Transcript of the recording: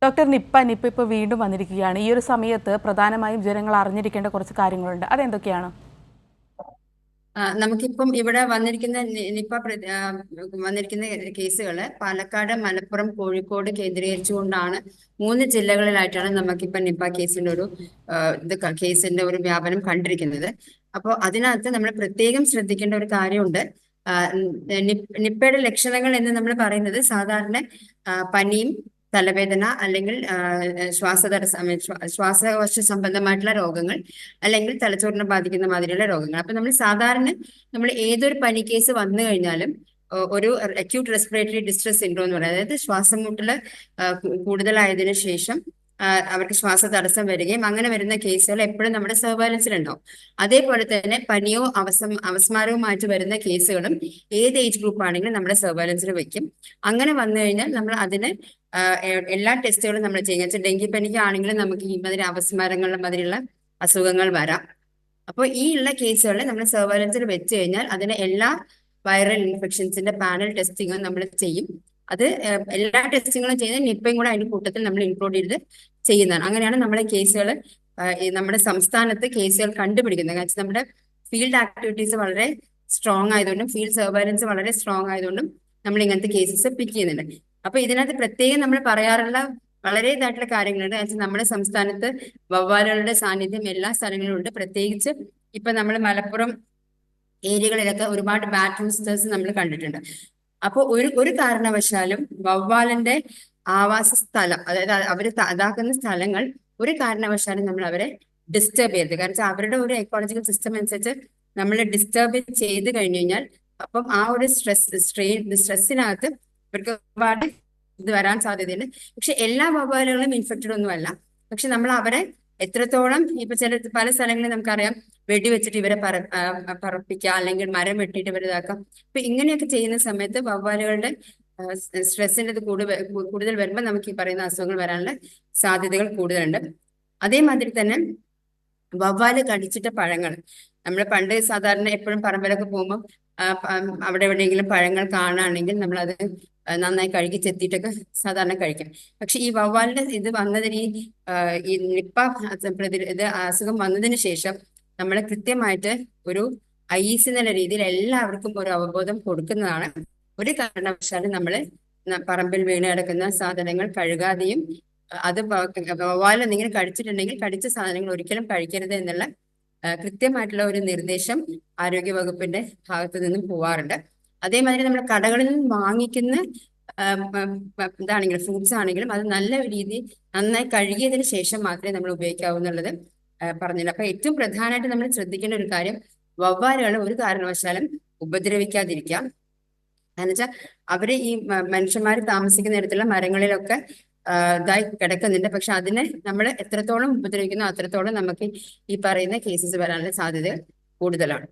Doctor Nipah ഇപ്പോൾ വീണ്ടും വന്നിരിക്കുകയാണ്. ഈ ഒരു സമയത്ത് പ്രധാനമായും ജനങ്ങൾ അറിഞ്ഞിരിക്കേണ്ട കുറച്ച് കാര്യങ്ങളുണ്ട്. അതെന്തൊക്കെയാണ്? നമുക്കിപ്പം ഇവിടെ വന്നിരിക്കുന്ന വന്നിരിക്കുന്ന കേസുകള് പാലക്കാട്, മലപ്പുറം, കോഴിക്കോട് കേന്ദ്രീകരിച്ചുകൊണ്ടാണ് 3 ജില്ലകളിലായിട്ടാണ് നമുക്കിപ്പം നിപ്പ കേസിന്റെ ഒരു കേസിന്റെ ഒരു വ്യാപനം കണ്ടിരിക്കുന്നത്. അപ്പോൾ അതിനകത്ത് നമ്മൾ പ്രത്യേകം ശ്രദ്ധിക്കേണ്ട ഒരു കാര്യമുണ്ട്. ആ, നിപ്പയുടെ ലക്ഷണങ്ങൾ എന്ന് നമ്മൾ പറയുന്നത് സാധാരണ പനിയും, തലവേദന, അല്ലെങ്കിൽ ശ്വാസകോശ സംബന്ധമായിട്ടുള്ള രോഗങ്ങൾ, അല്ലെങ്കിൽ തലച്ചോറിനെ ബാധിക്കുന്ന മാതിരിയുള്ള രോഗങ്ങൾ. അപ്പൊ നമ്മൾ ഏതൊരു പനി കേസ് വന്നു കഴിഞ്ഞാലും ഒരു അക്യൂട്ട് റെസ്പിറേറ്ററി ഡിസ്ട്രസ് സിൻഡ്രോം എന്ന് പറയുന്നത്, അതായത് ശ്വാസം മുട്ടല് കൂടുതലായതിനു ശേഷം അവർക്ക് ശ്വാസ തടസ്സം വരികയും അങ്ങനെ വരുന്ന കേസുകൾ എപ്പോഴും നമ്മുടെ സർവൈലൻസിലുണ്ടാവും. അതേപോലെ തന്നെ പനിയോ അവസ്മാരവുമായിട്ട് വരുന്ന കേസുകളും ഏത് ഏജ് ഗ്രൂപ്പ് ആണെങ്കിലും നമ്മുടെ സർവൈലൻസിൽ വെക്കും. അങ്ങനെ വന്നു കഴിഞ്ഞാൽ നമ്മൾ അതിന് എല്ലാ ടെസ്റ്റുകളും നമ്മൾ ചെയ്യുക. ഡെങ്കിപ്പനിക്ക് ആണെങ്കിലും നമുക്ക് ഈ മാതിരി അവസ്മാരങ്ങളുടെ മാതിരിയുള്ള അസുഖങ്ങൾ വരാം. അപ്പോൾ ഈ ഉള്ള കേസുകളിൽ നമ്മൾ സർവൈലൻസിൽ വെച്ച് കഴിഞ്ഞാൽ അതിന് എല്ലാ വൈറൽ ഇൻഫെക്ഷൻസിന്റെ പാനൽ ടെസ്റ്റിങ്ങും നമ്മൾ ചെയ്യും. അത് എല്ലാ ടെസ്റ്റിങ്ങുകളും ചെയ്യുന്നത് നിപ്പയും കൂടെ അതിന്റെ കൂട്ടത്തിൽ നമ്മൾ ഇൻക്ലൂഡ് ചെയ്ത് ചെയ്യുന്നതാണ്. അങ്ങനെയാണ് നമ്മളെ കേസുകൾ നമ്മുടെ സംസ്ഥാനത്ത് കേസുകൾ കണ്ടുപിടിക്കുന്നത്. കാരണം നമ്മുടെ ഫീൽഡ് ആക്ടിവിറ്റീസ് വളരെ സ്ട്രോങ് ആയതുകൊണ്ടും ഫീൽഡ് സർവൈലൻസ് വളരെ സ്ട്രോങ് ആയതുകൊണ്ടും നമ്മൾ ഇങ്ങനത്തെ കേസസ് പിക്ക് ചെയ്യുന്നുണ്ട്. അപ്പൊ ഇതിനകത്ത് പ്രത്യേകം നമ്മൾ പറയാറുള്ള വളരെ ഇതായിട്ടുള്ള കാര്യങ്ങളുണ്ട്. നമ്മുടെ സംസ്ഥാനത്ത് വവ്വാലുകളുടെ സാന്നിധ്യം എല്ലാ സ്ഥലങ്ങളിലും ഉണ്ട്. പ്രത്യേകിച്ച് ഇപ്പൊ നമ്മൾ മലപ്പുറം ഏരിയകളിലൊക്കെ ഒരുപാട് ബാറ്റ് റൂസ്റ്റേഴ്സ് നമ്മൾ കണ്ടിട്ടുണ്ട്. അപ്പോൾ ഒരു കാരണവശാലും വവ്വാലിന്റെ ആവാസ സ്ഥലം, അതായത് അവർ ഇതാക്കുന്ന സ്ഥലങ്ങൾ ഒരു കാരണവശാലും നമ്മൾ അവരെ ഡിസ്റ്റർബ് ചെയ്യരുത്. കാരണം അവരുടെ ഒരു എക്കോളജിക്കൽ സിസ്റ്റം അനുസരിച്ച് നമ്മൾ ഡിസ്റ്റർബ് ചെയ്ത് കഴിഞ്ഞു കഴിഞ്ഞാൽ അപ്പം ആ ഒരു സ്ട്രെസ്സിനകത്ത് ഇവർക്ക് ഒരുപാട് ഇത് വരാൻ സാധ്യതയുണ്ട്. പക്ഷെ എല്ലാ വവ്വാലുകളും ഇൻഫെക്റ്റഡ് ഒന്നുമല്ല. പക്ഷെ നമ്മൾ അവരെ എത്രത്തോളം ഇപ്പൊ പല സ്ഥലങ്ങളിൽ നമുക്കറിയാം വെടിവെച്ചിട്ട് ഇവരെ പറപ്പിക്കുക, അല്ലെങ്കിൽ മരം വെട്ടിയിട്ട് ഇവരെ ഇതാക്കാം. അപ്പൊ ഇങ്ങനെയൊക്കെ ചെയ്യുന്ന സമയത്ത് വവ്വാലുകളുടെ സ്ട്രെസ്സിൻ്റെ കൂടുതൽ വരുമ്പോൾ നമുക്ക് ഈ പറയുന്ന അസുഖങ്ങൾ വരാനുള്ള സാധ്യതകൾ കൂടുതലുണ്ട്. അതേമാതിരി തന്നെ വവ്വാല് കടിച്ചിട്ട പഴങ്ങൾ, നമ്മൾ പണ്ട് സാധാരണ എപ്പോഴും പറമ്പിലൊക്കെ പോകുമ്പോൾ അവിടെ എവിടെയെങ്കിലും പഴങ്ങൾ കാണുകയാണെങ്കിൽ നമ്മളത് നന്നായി കഴുകി ചെത്തിയിട്ടൊക്കെ സാധാരണ കഴിക്കും. പക്ഷെ ഈ വവ്വാലിന്റെ ഇത് വന്നതിന് ഈ നിപ്പ അസുഖം വന്നതിന് ശേഷം നമ്മൾ കൃത്യമായിട്ട് ഒരു ഐസ് എന്നുള്ള രീതിയിൽ എല്ലാവർക്കും ഒരു അവബോധം കൊടുക്കുന്നതാണ്. ഒരു കാരണവശാലും നമ്മൾ പറമ്പിൽ വീണ് കിടക്കുന്ന സാധനങ്ങൾ കഴുകാതെയും അത് വവ്വാൽ എന്തെങ്കിലും കഴിച്ചിട്ടുണ്ടെങ്കിൽ കടിച്ച സാധനങ്ങൾ ഒരിക്കലും കഴിക്കരുത് എന്നുള്ള കൃത്യമായിട്ടുള്ള ഒരു നിർദ്ദേശം ആരോഗ്യ വകുപ്പിന്റെ ഭാഗത്തു നിന്നും പോവാറുണ്ട്. അതേമാതിരി നമ്മൾ കടകളിൽ നിന്ന് വാങ്ങിക്കുന്ന ഇതാണെങ്കിലും ഫ്രൂട്ട്സ് ആണെങ്കിലും അത് നല്ല രീതിയിൽ നന്നായി കഴുകിയതിന് ശേഷം മാത്രമേ നമ്മൾ ഉപയോഗിക്കാവൂ എന്നുള്ളത് പറഞ്ഞില്ല. അപ്പൊ ഏറ്റവും പ്രധാനമായിട്ട് നമ്മൾ ശ്രദ്ധിക്കേണ്ട ഒരു കാര്യം, വവ്വാലുകൾ ഒരു കാരണവശാലും ഉപദ്രവിക്കാതിരിക്കാം. എന്നുവെച്ചാൽ അവര് ഈ മനുഷ്യന്മാർ താമസിക്കുന്ന ഇടത്തുള്ള മരങ്ങളിലൊക്കെ ഇതായി കിടക്കുന്നുണ്ട്. പക്ഷെ അതിനെ നമ്മൾ എത്രത്തോളം ഉപദ്രവിക്കുന്നോ അത്രത്തോളം നമുക്ക് ഈ പറയുന്ന കേസസ് വരാനുള്ള സാധ്യത കൂടുതലാണ്.